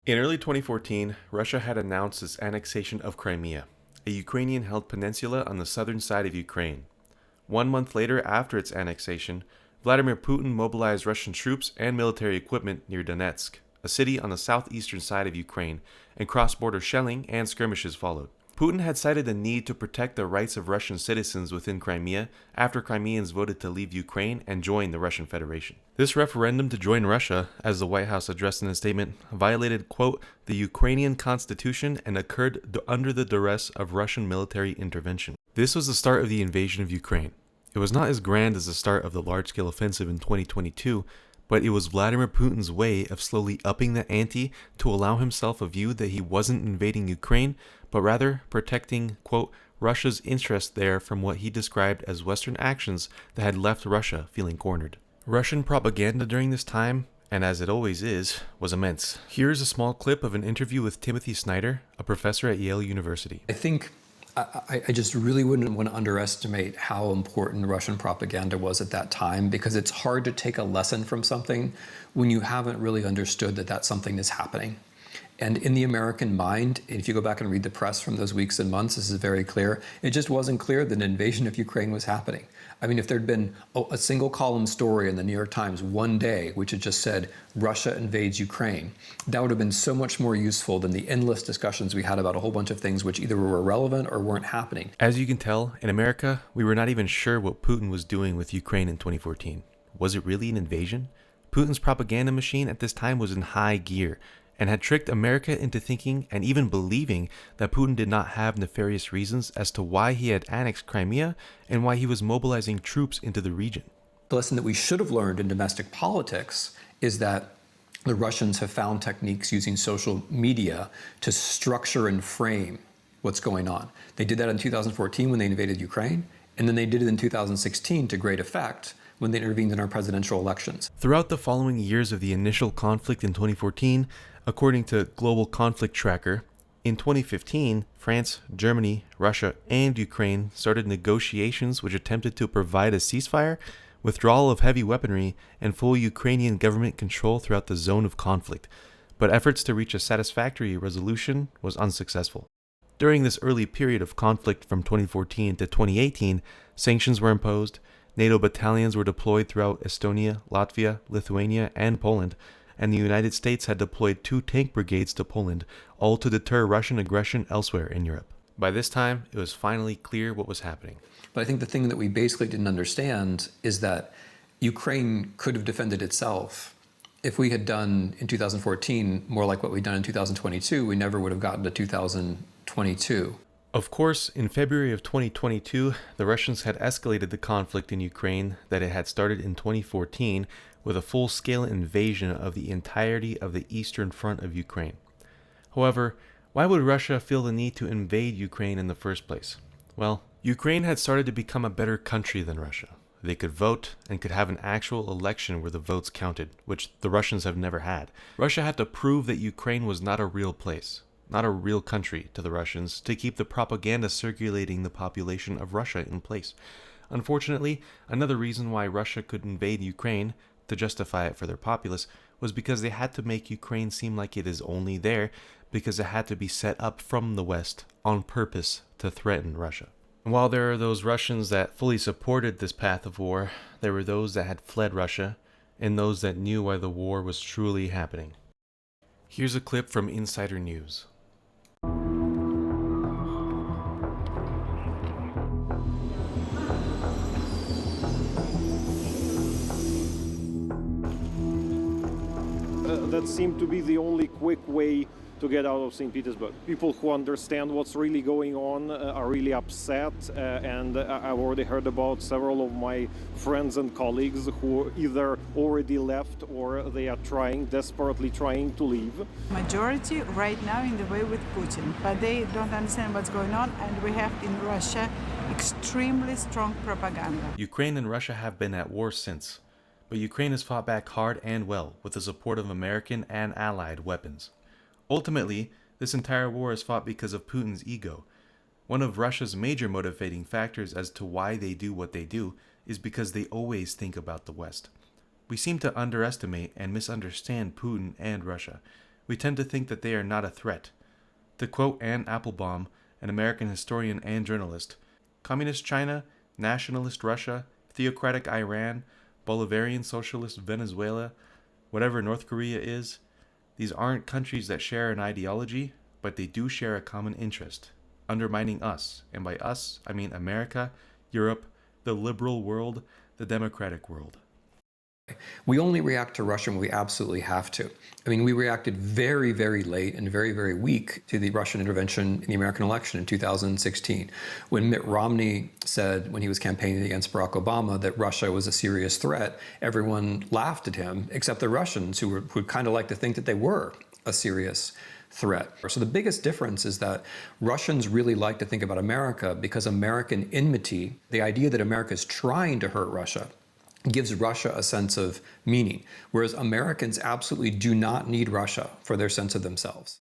In early 2014, Russia had announced its annexation of Crimea, a Ukrainian-held peninsula on the southern side of Ukraine. 1 month later, after its annexation, Vladimir Putin mobilized Russian troops and military equipment near Donetsk, a city on the southeastern side of Ukraine, and cross-border shelling and skirmishes followed. Putin had cited the need to protect the rights of Russian citizens within Crimea after Crimeans voted to leave Ukraine and join the Russian Federation. This referendum to join Russia, as the White House addressed in a statement, violated, quote, the Ukrainian constitution and occurred under the duress of Russian military intervention. This was the start of the invasion of Ukraine. It was not as grand as the start of the large-scale offensive in 2022, but it was Vladimir Putin's way of slowly upping the ante to allow himself a view that he wasn't invading Ukraine, but rather protecting, quote, Russia's interest there from what he described as Western actions that had left Russia feeling cornered. Russian propaganda during this time, and as it always is, was immense. Here's a small clip of an interview with Timothy Snyder, a professor at Yale University. I just really wouldn't want to underestimate how important Russian propaganda was at that time, because it's hard to take a lesson from something when you haven't really understood that that something is happening. And in the American mind, if you go back and read the press from those weeks and months, this is very clear. It just wasn't clear that an invasion of Ukraine was happening. I mean, if there'd been a single column story in the New York Times one day, which had just said, Russia invades Ukraine, that would have been so much more useful than the endless discussions we had about a whole bunch of things which either were irrelevant or weren't happening. As you can tell, in America, we were not even sure what Putin was doing with Ukraine in 2014. Was it really an invasion? Putin's propaganda machine at this time was in high gear, and had tricked America into thinking and even believing that Putin did not have nefarious reasons as to why he had annexed Crimea and why he was mobilizing troops into the region. The lesson that we should have learned in domestic politics is that the Russians have found techniques using social media to structure and frame what's going on. They did that in 2014 when they invaded Ukraine, and then they did it in 2016 to great effect when they intervened in our presidential elections. Throughout the following years of the initial conflict in 2014, according to Global Conflict Tracker, in 2015, France, Germany, Russia, and Ukraine started negotiations which attempted to provide a ceasefire, withdrawal of heavy weaponry, and full Ukrainian government control throughout the zone of conflict, but efforts to reach a satisfactory resolution was unsuccessful. During this early period of conflict from 2014 to 2018, sanctions were imposed, NATO battalions were deployed throughout Estonia, Latvia, Lithuania, and Poland, and the United States had deployed 2 tank brigades to Poland, all to deter Russian aggression elsewhere in Europe. By this time, it was finally clear what was happening. But I think the thing that we basically didn't understand is that Ukraine could have defended itself. If we had done in 2014 more like what we'd done in 2022, we never would have gotten to 2022. Of course, in February of 2022, the Russians had escalated the conflict in Ukraine that it had started in 2014 with a full-scale invasion of the entirety of the eastern front of Ukraine. However, why would Russia feel the need to invade Ukraine in the first place? Well, Ukraine had started to become a better country than Russia. They could vote and could have an actual election where the votes counted, which the Russians have never had. Russia had to prove that Ukraine was not a real place, not a real country to the Russians, to keep the propaganda circulating the population of Russia in place. Unfortunately, another reason why Russia could invade Ukraine, to justify it for their populace, was because they had to make Ukraine seem like it is only there because it had to be set up from the West on purpose to threaten Russia. And while there are those Russians that fully supported this path of war, there were those that had fled Russia and those that knew why the war was truly happening. Here's a clip from Insider News. That seemed to be the only quick way to get out of St. Petersburg. People who understand what's really going on are really upset, and I've already heard about several of my friends and colleagues who either already left or they are desperately trying to leave. Majority right now in the way with Putin, but they don't understand what's going on, and we have in Russia extremely strong propaganda. Ukraine and Russia have been at war since, but Ukraine has fought back hard and well with the support of American and allied weapons. Ultimately, this entire war is fought because of Putin's ego. One of Russia's major motivating factors as to why they do what they do is because they always think about the West. We seem to underestimate and misunderstand Putin and Russia. we tend to think that they are not a threat. To quote Anne Applebaum, an American historian and journalist, Communist China, Nationalist Russia, Theocratic Iran, Bolivarian Socialist Venezuela, whatever North Korea is, these aren't countries that share an ideology, but they do share a common interest, undermining us, and by us, I mean America, Europe, the liberal world, the democratic world. We only react to Russia when we absolutely have to. I mean, we reacted very, very late and very, very weak to the Russian intervention in the American election in 2016. When Mitt Romney said, when he was campaigning against Barack Obama, that Russia was a serious threat, everyone laughed at him, except the Russians, who would kind of like to think that they were a serious threat. So the biggest difference is that Russians really like to think about America because American enmity, the idea that America is trying to hurt Russia, gives Russia a sense of meaning, whereas Americans absolutely do not need Russia for their sense of themselves.